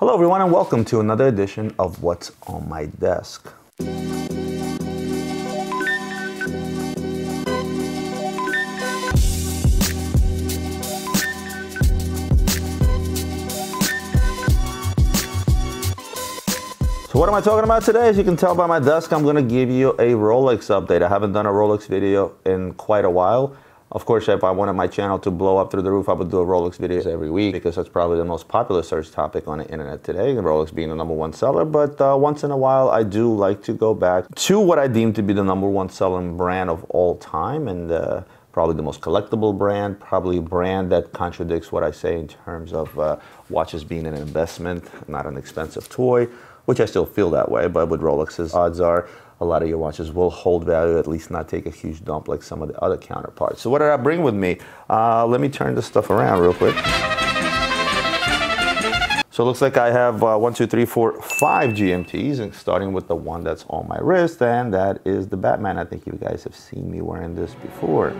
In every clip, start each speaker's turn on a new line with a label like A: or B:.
A: Hello everyone and welcome to another edition of What's on My Desk. So what am I talking about today? As you can tell by my desk, I'm going to give you a Rolex update. I haven't done a Rolex video in quite a while. Of course, if I wanted my channel to blow up through the roof, I would do a Rolex video every week because that's probably the most popular search topic on the internet today, Rolex being the #1 seller. But once in a while, I do like to go back to what I deem to be the #1 selling brand of all time, and probably the most collectible brand, probably a brand that contradicts what I say in terms of watches being an investment, not an expensive toy, which I still feel that way, but with Rolex's, odds are a lot of your watches will hold value, at least not take a huge dump like some of the other counterparts. So what did I bring with me? Let me turn this stuff around real quick. So it looks like I have 1, 2, 3, 4, 5 GMTs, and starting with the one that's on my wrist, and that is the Batman. I think you guys have seen me wearing this before.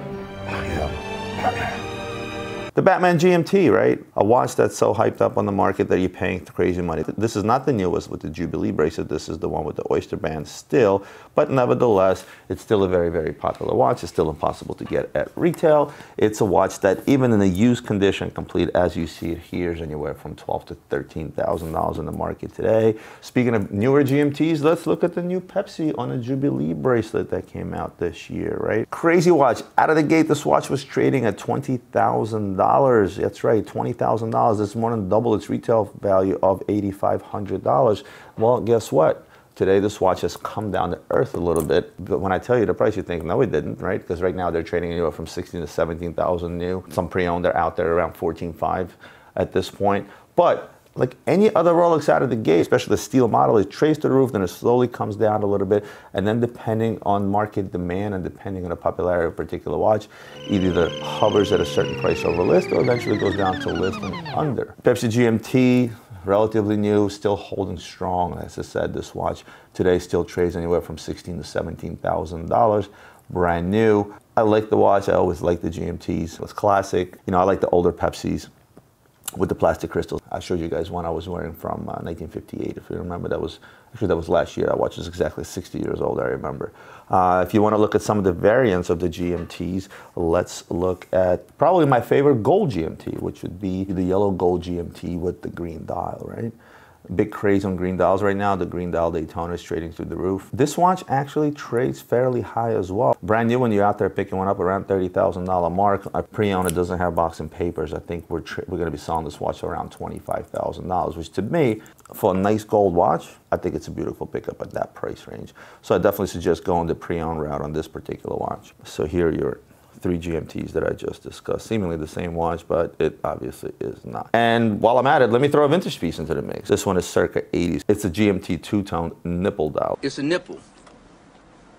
A: The Batman GMT, right? A watch that's so hyped up on the market that you're paying crazy money. This is not the newest with the Jubilee bracelet. This is the one with the Oyster band still, but nevertheless, it's still a very, very popular watch. It's still impossible to get at retail. It's a watch that even in a used condition, complete as you see it here, is anywhere from $12,000 to $13,000 in the market today. Speaking of newer GMTs, let's look at the new Pepsi on a Jubilee bracelet that came out this year, right? Crazy watch. Out of the gate, this watch was trading at $20,000. That's right, $20,000. It's more than double its retail value of $8,500. Well, guess what? Today, this watch has come down to earth a little bit. But when I tell you the price, you think, no, it didn't, right? Because right now they're trading anywhere from $16,000 to $17,000 new. Some pre-owned are out there around $14,500 at this point. But like any other Rolex out of the gate, especially the steel model, it trades to the roof, then it slowly comes down a little bit, and then depending on market demand and depending on the popularity of a particular watch, either hovers at a certain price over list or eventually goes down to list and under. Pepsi GMT, relatively new, still holding strong. As I said, this watch today still trades anywhere from $16,000 to $17,000, brand new. I like the watch. I always like the GMTs. It's classic. You know, I like the older Pepsis with the plastic crystals. I showed you guys one I was wearing from 1958, if you remember. That was last year. That watch is exactly 60 years old, I remember. If you want to look at some of the variants of the GMTs, let's look at probably my favorite gold GMT, which would be the yellow gold GMT with the green dial, right? Big craze on green dials right now. The green dial Daytona is trading through the roof. This watch actually trades fairly high as well. Brand new when you're out there picking one up around $30,000 mark. I pre-owned it, doesn't have box and papers. I think we're going to be selling this watch around $25,000, which to me, for a nice gold watch, I think it's a beautiful pickup at that price range. So I definitely suggest going the pre-owned route on this particular watch. So here are your 3 GMTs that I just discussed. Seemingly the same watch, but it obviously is not. And while I'm at it, let me throw a vintage piece into the mix. This one is circa 80s. It's a GMT two-tone nipple dial.
B: It's a nipple,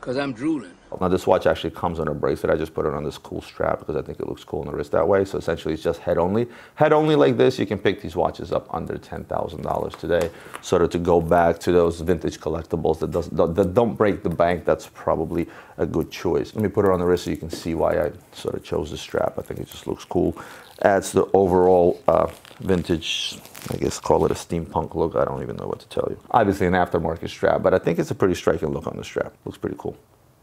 B: because I'm drooling.
A: Now this watch actually comes on a bracelet. I just put it on this cool strap because I think it looks cool on the wrist that way. So essentially it's just head only. Head only like this, you can pick these watches up under $10,000 today. Sort of to go back to those vintage collectibles that don't break the bank, that's probably a good choice. Let me put it on the wrist so you can see why I sort of chose the strap. I think it just looks cool. Adds the overall vintage, I guess call it a steampunk look. I don't even know what to tell you. Obviously an aftermarket strap, but I think it's a pretty striking look on the strap. Looks pretty cool,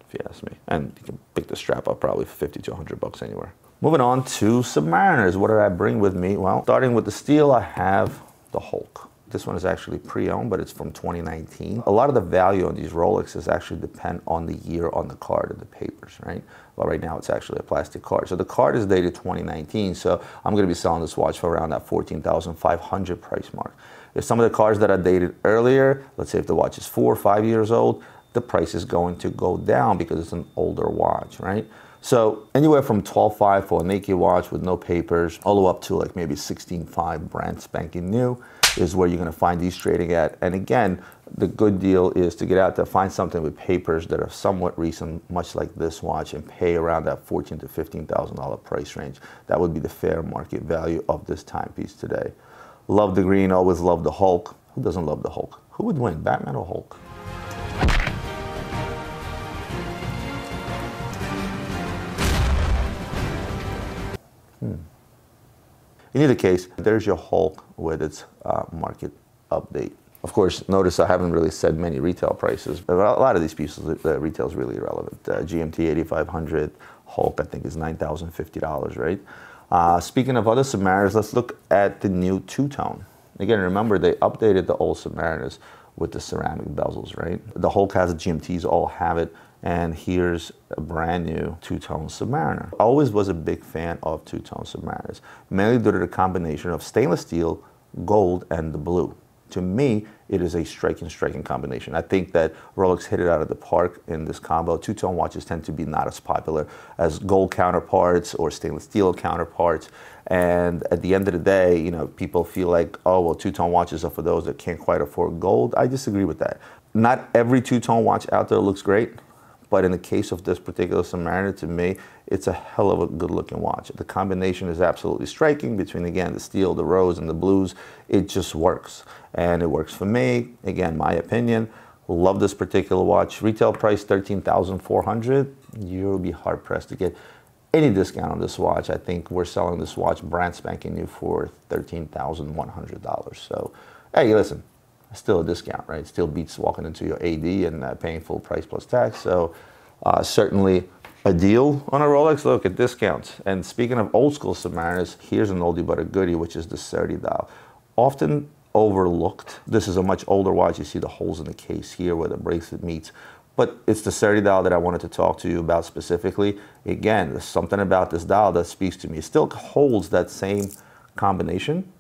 A: if you ask me. And you can pick the strap up probably for 50 to 100 bucks anywhere. Moving on to Submariners. What did I bring with me? Well, starting with the steel, I have the Hulk. This one is actually pre-owned, but it's from 2019. A lot of the value on these Rolexes actually depend on the year on the card and the papers, right? Well, right now it's actually a plastic card. So the card is dated 2019, so I'm gonna be selling this watch for around that $14,500 price mark. If some of the cards that are dated earlier, let's say if the watch is 4 or 5 years old, the price is going to go down because it's an older watch, right? So anywhere from $12,500 for a naked watch with no papers, all the way up to like maybe $16,500 brand spanking new is where you're gonna find these trading at. And again, the good deal is to get out there, find something with papers that are somewhat recent, much like this watch, and pay around that $14,000 to $15,000 price range. That would be the fair market value of this timepiece today. Love the green, always love the Hulk. Who doesn't love the Hulk? Who would win, Batman or Hulk? In either case, there's your Hulk with its market update. Of course, notice I haven't really said many retail prices, but a lot of these pieces, the retail is really irrelevant. GMT 8500, Hulk I think is $9,050, right? Speaking of other Submariners, let's look at the new two-tone. Again, remember they updated the old Submariners with the ceramic bezels, right? The Hulk has it, GMTs all have it, and here's a brand new two-tone Submariner. I always was a big fan of two-tone Submariners, mainly due to the combination of stainless steel, gold, and the blue. To me, it is a striking combination. I think that Rolex hit it out of the park in this combo. Two-tone watches tend to be not as popular as gold counterparts or stainless steel counterparts. And at the end of the day, you know, people feel like, oh, well, two-tone watches are for those that can't quite afford gold. I disagree with that. Not every two-tone watch out there looks great, but in the case of this particular Submariner, to me, it's a hell of a good-looking watch. The combination is absolutely striking between, again, the steel, the rose, and the blues. It just works, and it works for me. Again, my opinion. Love this particular watch. Retail price $13,400. You'll be hard-pressed to get any discount on this watch. I think we're selling this watch brand spanking new for $13,100. So, hey, listen. Still a discount, right? Still beats walking into your AD and paying full price plus tax. So certainly a deal on a Rolex. Look at discounts. And speaking of old school Submariners, here's an oldie but a goodie, which is the 30 dial. Often overlooked. This is a much older watch. You see the holes in the case here where the bracelet meets. But it's the 30 dial that I wanted to talk to you about specifically. Again, there's something about this dial that speaks to me. It still holds that same combination,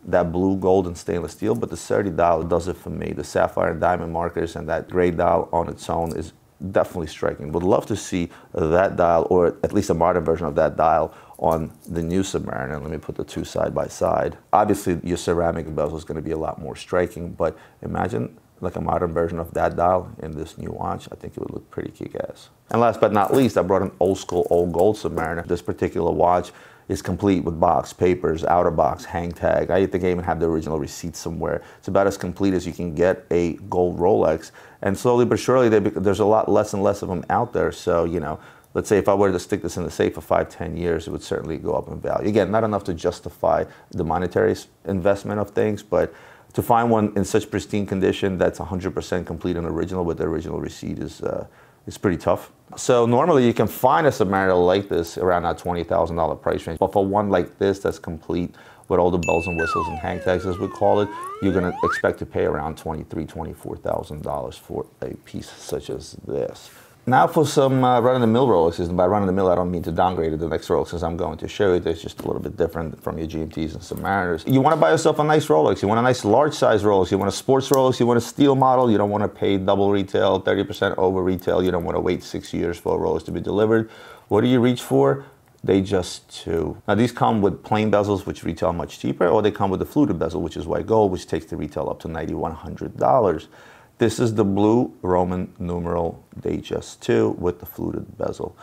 A: that blue, gold, and stainless steel, but the 30 dial does it for me. The sapphire and diamond markers and that gray dial on its own is definitely striking. Would love to see that dial, or at least a modern version of that dial, on the new Submariner. Let me put the two side by side. Obviously, your ceramic bezel is going to be a lot more striking, but imagine like a modern version of that dial in this new watch. I think it would look pretty kick-ass. And last but not least, I brought an old school, old gold Submariner. This particular watch is complete with box, papers, outer box, hang tag. I think I even have the original receipt somewhere. It's about as complete as you can get a gold Rolex. And slowly but surely, there's a lot less and less of them out there. So, you know, let's say if I were to stick this in the safe for 5-10 years, it would certainly go up in value. Again, not enough to justify the monetary investment of things, but to find one in such pristine condition that's 100% complete and original with the original receipt is pretty tough. So normally you can find a Submariner like this around that $20,000 price range. But for one like this that's complete with all the bells and whistles and hang tags, as we call it, you're going to expect to pay around $23,000, $24,000 for a piece such as this. Now for some run-of-the-mill Rolexes, and by run-of-the-mill I don't mean to downgrade it. The next Rolexes I'm going to show you, they're just a little bit different from your GMTs and Submariners. You want to buy yourself a nice Rolex, you want a nice large size Rolex, you want a sports Rolex, you want a steel model, you don't want to pay double retail, 30% over retail, you don't want to wait 6 years for a Rolex to be delivered. What do you reach for? They just two. Now these come with plain bezels, which retail much cheaper, or they come with the fluted bezel, which is white gold, which takes the retail up to $9,100. This is the blue Roman numeral Datejust 2 with the fluted bezel.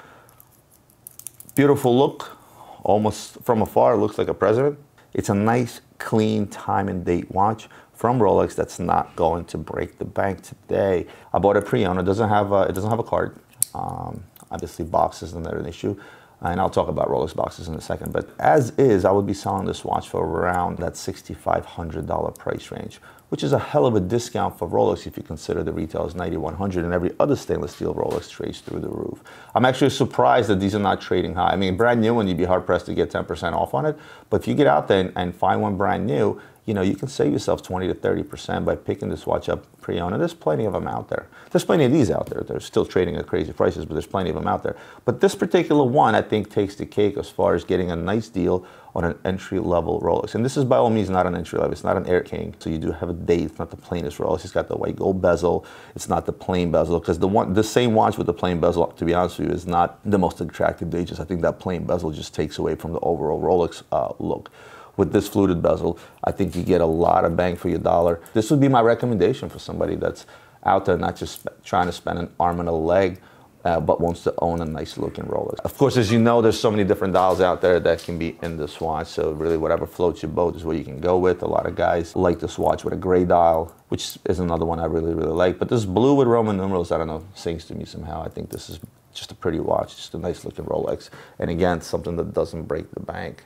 A: Beautiful look, almost from afar, it looks like a president. It's a nice, clean time and date watch from Rolex that's not going to break the bank today. I bought a pre-owned. It doesn't have a card. Obviously, boxes and they're an issue. And I'll talk about Rolex boxes in a second. But as is, I would be selling this watch for around that $6,500 price range, which is a hell of a discount for Rolex if you consider the retail is $9,100 and every other stainless steel Rolex trades through the roof. I'm actually surprised that these are not trading high. I mean, brand new one, you'd be hard pressed to get 10% off on it. But if you get out there and find one brand new, you know, you can save yourself 20 to 30% by picking this watch up pre-owned. And there's plenty of them out there. There's plenty of these out there. They're still trading at crazy prices, but there's plenty of them out there. But this particular one, I think, takes the cake as far as getting a nice deal on an entry-level Rolex. And this is by all means not an entry-level. It's not an Air King. So you do have a date. It's not the plainest Rolex. It's got the white gold bezel. It's not the plain bezel. Because the same watch with the plain bezel, to be honest with you, is not the most attractive Datejust. I think that plain bezel just takes away from the overall Rolex look. With this fluted bezel, I think you get a lot of bang for your dollar. This would be my recommendation for somebody that's out there not just trying to spend an arm and a leg, but wants to own a nice looking Rolex. Of course, as you know, there's so many different dials out there that can be in this watch, so really whatever floats your boat is what you can go with. A lot of guys like this watch with a gray dial, which is another one I really, really like. But this blue with Roman numerals, I don't know, sings to me somehow. I think this is just a pretty watch, just a nice looking Rolex. And again, something that doesn't break the bank.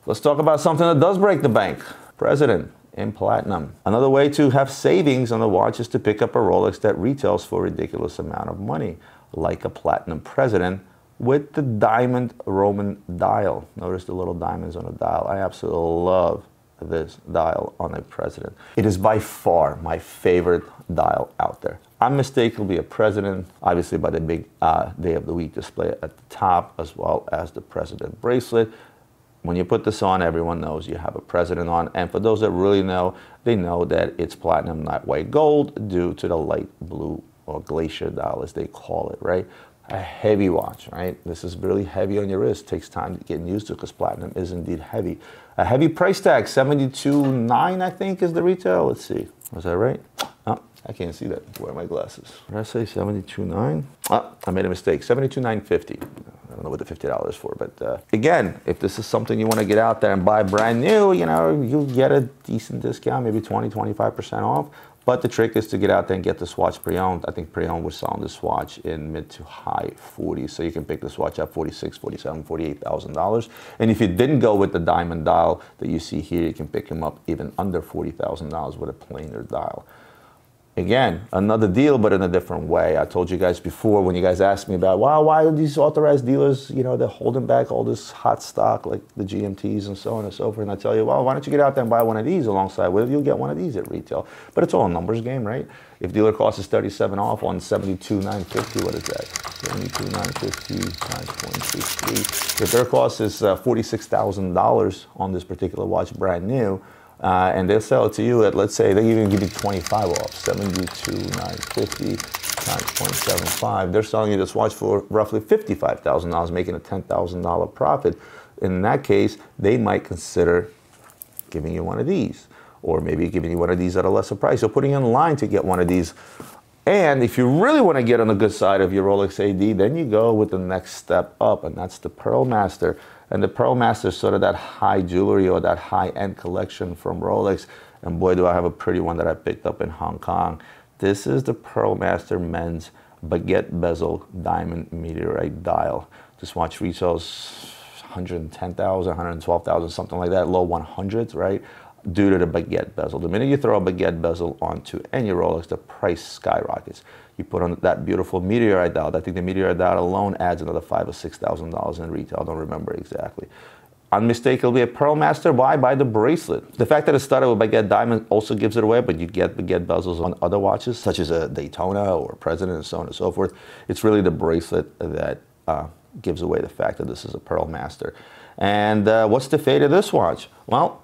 A: Let's talk about something that does break the bank. President. in platinum. Another way to have savings on the watch is to pick up a Rolex that retails for a ridiculous amount of money, like a platinum President with the diamond Roman dial. Notice the little diamonds on the dial. I absolutely love this dial on a President. It is by far my favorite dial out there. Unmistakably a President, obviously by the big day of the week display at the top, as well as the President bracelet. When you put this on, everyone knows you have a President on. And for those that really know, they know that it's platinum, not white gold, due to the light blue or glacier dial, as they call it, right? A heavy watch, right? This is really heavy on your wrist. Takes time to get used to because platinum is indeed heavy. A heavy price tag, $72.9, I think, is the retail. Let's see. Was that right? Oh, I can't see that. Where are my glasses? Did I say $72.9? Oh, I made a mistake. $72.950. I don't know what the $50 is for, but again, if this is something you want to get out there and buy brand new, you know, you'll get a decent discount, maybe 20–25% off. But the trick is to get out there and get this watch pre-owned. I think pre-owned was selling this watch in mid to high 40s. So you can pick this watch up $46,000, $47,000, $48,000. And if you didn't go with the diamond dial that you see here, you can pick them up even under $40,000 with a plainer dial. Again, another deal, but in a different way. I told you guys before when you guys asked me about, wow, why are these authorized dealers, you know, they're holding back all this hot stock like the GMTs and so on and so forth. And I tell you, well, why don't you get out there and buy one of these alongside with it? You'll get one of these at retail. But it's all a numbers game, right? If dealer cost is 37 off on $72,950, what is that? $72,950 times 0.23. If their cost is $46,000 on this particular watch, brand new, and they'll sell it to you at, let's say, they even give you 25 off, $72,950 times 0.75. They're selling you this watch for roughly $55,000, making a $10,000 profit. In that case, they might consider giving you one of these, or maybe giving you one of these at a lesser price, or putting you in line to get one of these. And if you really want to get on the good side of your Rolex AD, then you go with the next step up, and that's the Pearlmaster. And the Pearlmaster is sort of that high jewelry or that high-end collection from Rolex. And boy, do I have a pretty one that I picked up in Hong Kong. This is the Pearlmaster men's baguette bezel diamond meteorite dial. This watch retails $110,000, $112,000, something like that, low 100s, right? Due to the baguette bezel. The minute you throw a baguette bezel onto any Rolex, the price skyrockets. You put on that beautiful meteorite dial. I think the meteorite dial alone adds another $5,000 or $6,000 in retail. I don't remember exactly. Unmistakably a Pearlmaster. Why? By the bracelet. The fact that it started with baguette diamond also gives it away, but you get baguette bezels on other watches, such as a Daytona or a President and so on and so forth. It's really the bracelet that gives away the fact that this is a Pearlmaster. And what's the fate of this watch? Well,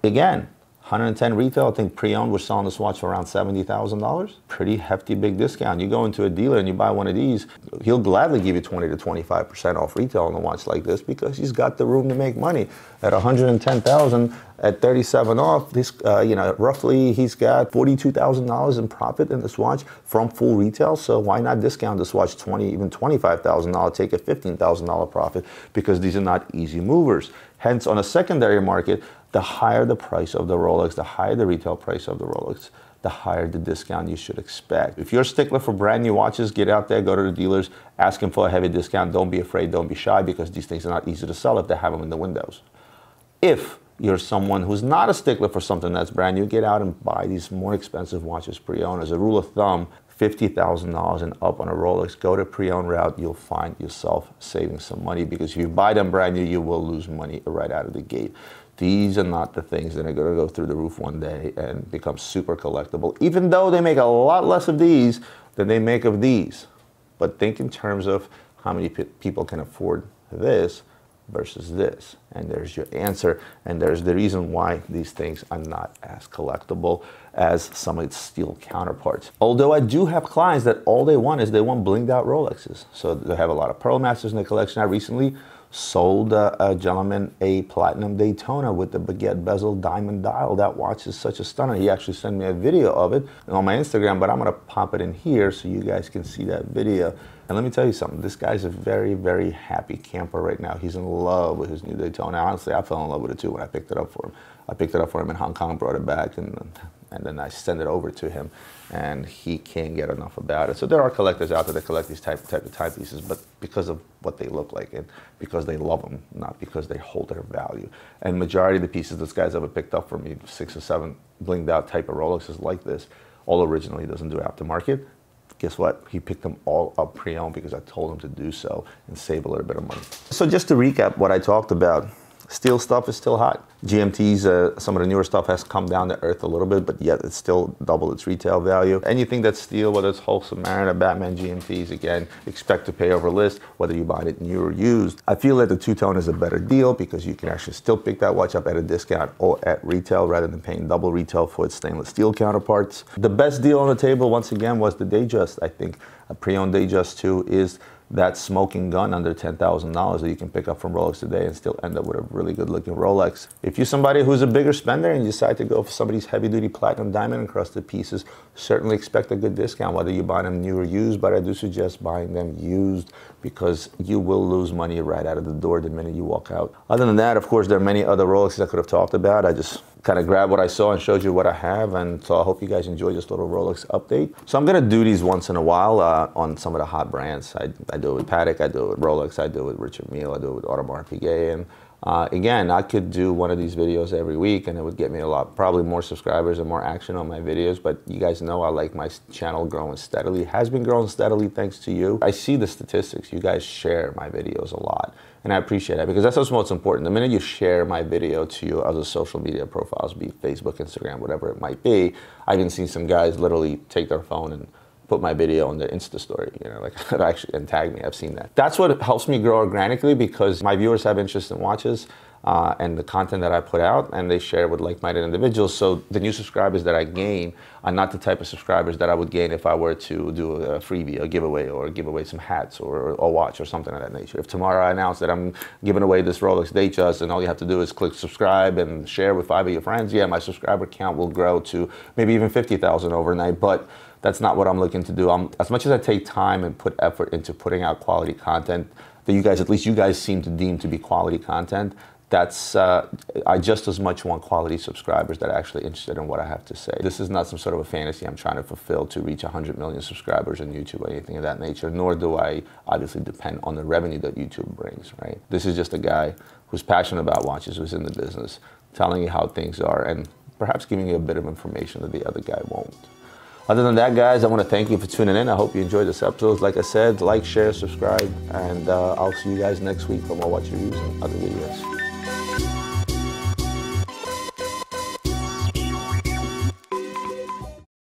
A: again, 110 retail. I think pre-owned, we're selling this watch for around $70,000. Pretty hefty big discount. You go into a dealer and you buy one of these, he'll gladly give you 20–25% off retail on a watch like this because he's got the room to make money. At 110,000 at 37 off, this, you know, roughly he's got $42,000 in profit in this watch from full retail. So why not discount this watch even $25,000, take a $15,000 profit, because these are not easy movers. Hence, on a secondary market, the higher the price of the Rolex, the higher the retail price of the Rolex, the higher the discount you should expect. If you're a stickler for brand new watches, get out there, go to the dealers, ask them for a heavy discount. Don't be afraid, don't be shy, because these things are not easy to sell if they have them in the windows. If you're someone who's not a stickler for something that's brand new, get out and buy these more expensive watches pre-owned. As a rule of thumb, $50,000 and up on a Rolex, go to pre-owned route, you'll find yourself saving some money, because if you buy them brand new, you will lose money right out of the gate. These are not the things that are going to go through the roof one day and become super collectible, even though they make a lot less of these than they make of these. But think in terms of how many people can afford this versus this. And there's your answer, and there's the reason why these things are not as collectible as some of its steel counterparts. Although I do have clients that all they want is they want blinged out Rolexes. So they have a lot of Pearlmasters in their collection. I recently sold a gentleman a platinum Daytona with the baguette bezel diamond dial. That watch is such a stunner. He actually sent me a video of it on my Instagram, but I'm gonna pop it in here so you guys can see that video. And let me tell you something, this guy's a very, very happy camper right now. He's in love with his new Daytona. Honestly, I fell in love with it too when I picked it up for him. I picked it up for him in Hong Kong, brought it back, and and then I send it over to him, and he can't get enough about it. So there are collectors out there that collect these type of timepieces, but because of what they look like and because they love them, not because they hold their value. And majority of the pieces this guy's ever picked up for me, 6 or 7 blinged out type of Rolexes like this, all original. He doesn't do aftermarket. Guess what? He picked them all up pre-owned because I told him to do so and save a little bit of money. So just to recap what I talked about, steel stuff is still hot. GMT's, some of the newer stuff has come down to earth a little bit, but yet it's still double its retail value. Anything that's steel, whether it's Hulk, Submariner, Batman, GMTs, again, expect to pay over list, whether you buy it new or used. I feel that the two-tone is a better deal because you can actually still pick that watch up at a discount or at retail rather than paying double retail for its stainless steel counterparts. The best deal on the table, once again, was the Datejust. I think a pre-owned Datejust 2 is that smoking gun under $10,000 that you can pick up from Rolex today and still end up with a really good looking Rolex. If you're somebody who's a bigger spender and you decide to go for some of these heavy duty platinum diamond encrusted pieces, certainly expect a good discount whether you buy them new or used, but I do suggest buying them used because you will lose money right out of the door the minute you walk out. Other than that, of course, there are many other Rolexes I could have talked about. I just kind of grabbed what I saw and showed you what I have, and so I hope you guys enjoy this little Rolex update. So I'm going to do these once in a while on some of the hot brands. I do it with Patek, I do it with Rolex, I do it with Richard Mille, I do it with Audemars Piguet, and again, I could do one of these videos every week and it would get me probably more subscribers and more action on my videos, but you guys know I like my channel growing steadily. It has been growing steadily thanks to you. I see the statistics. You guys share my videos a lot, and I appreciate that because that's what's most important. The minute you share my video to your other social media profiles, be it Facebook, Instagram, whatever it might be, I've even seen some guys literally take their phone and put my video on their Insta story, you know, like actually, and tag me. I've seen that. That's what helps me grow organically because my viewers have interest in watches and the content that I put out, and they share with like-minded individuals. So the new subscribers that I gain are not the type of subscribers that I would gain if I were to do a freebie, a giveaway, or give away some hats or a watch or something of that nature. If tomorrow I announce that I'm giving away this Rolex Datejust and all you have to do is click subscribe and share with 5 of your friends, yeah, my subscriber count will grow to maybe even 50,000 overnight, but that's not what I'm looking to do. As much as I take time and put effort into putting out quality content that you guys, at least you guys seem to deem to be quality content, that's, I just as much want quality subscribers that are actually interested in what I have to say. This is not some sort of a fantasy I'm trying to fulfill to reach 100 million subscribers on YouTube or anything of that nature, nor do I obviously depend on the revenue that YouTube brings, right? This is just a guy who's passionate about watches, who's in the business, telling you how things are, and perhaps giving you a bit of information that the other guy won't. Other than that, guys, I want to thank you for tuning in. I hope you enjoyed this episode. Like I said, like, share, subscribe, and I'll see you guys next week for more watch reviews and other videos.